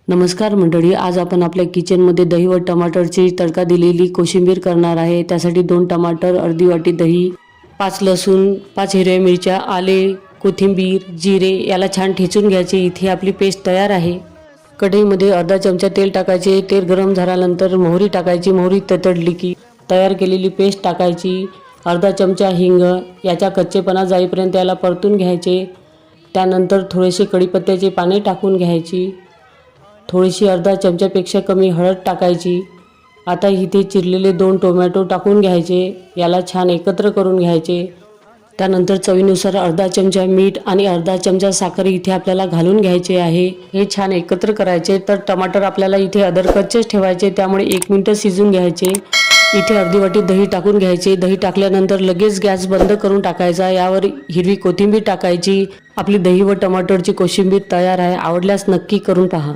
नमस्कार मंडळी, आज आपण आपल्या किचनमध्ये दही व टमाटरची तडका दिलेली कोशिंबीर करणार आहे। त्यासाठी 2 टमाटर, अर्धी वाटी दही, 5 लसूण, 5 हिरव्या मिरच्या, आले, कोथिंबीर, जिरे याला छान ठेचून घ्यायचे। इथे आपली पेस्ट तयार आहे। कढईमध्ये अर्धा चमचा तेल टाकायचे। तेल गरम झाल्यानंतर मोहरी टाकायची। मोहरी तडतडली की तयार केलेली पेस्ट टाकायची। अर्धा चमचा हिंग, याचा कच्चेपणा जाईपर्यंत याला परतून घ्यायचे। त्यानंतर थोडेसे कढीपत्त्याचे पाने टाकून घ्यायची। थोडीशी अर्धा चमच्यापेक्षा कमी हळद टाकायची। आता इथे चिरलेले 2 टोमॅटो टाकून घ्यायचे। याला छान एकत्र करून घ्यायचे। त्यानंतर चवीनुसार अर्धा चमचा मीठ आणि अर्धा चमचा साखर इथे आपल्याला घालून घ्यायचे आहे। हे छान एकत्र करायचे। तर टमाटर आपल्याला इथे अदरकच्चेच ठेवायचे, त्यामुळे 1 मिनिट शिजून घ्यायचे। इथे अर्धी वाटी दही टाकून घ्यायचे। दही टाकल्यानंतर लगेच गॅस बंद करून टाकायचा। यावर हिरवी कोथिंबीर टाकायची। आपली दही व टमाटरची कोशिंबीर तयार आहे। आवडल्यास नक्की करून पहा।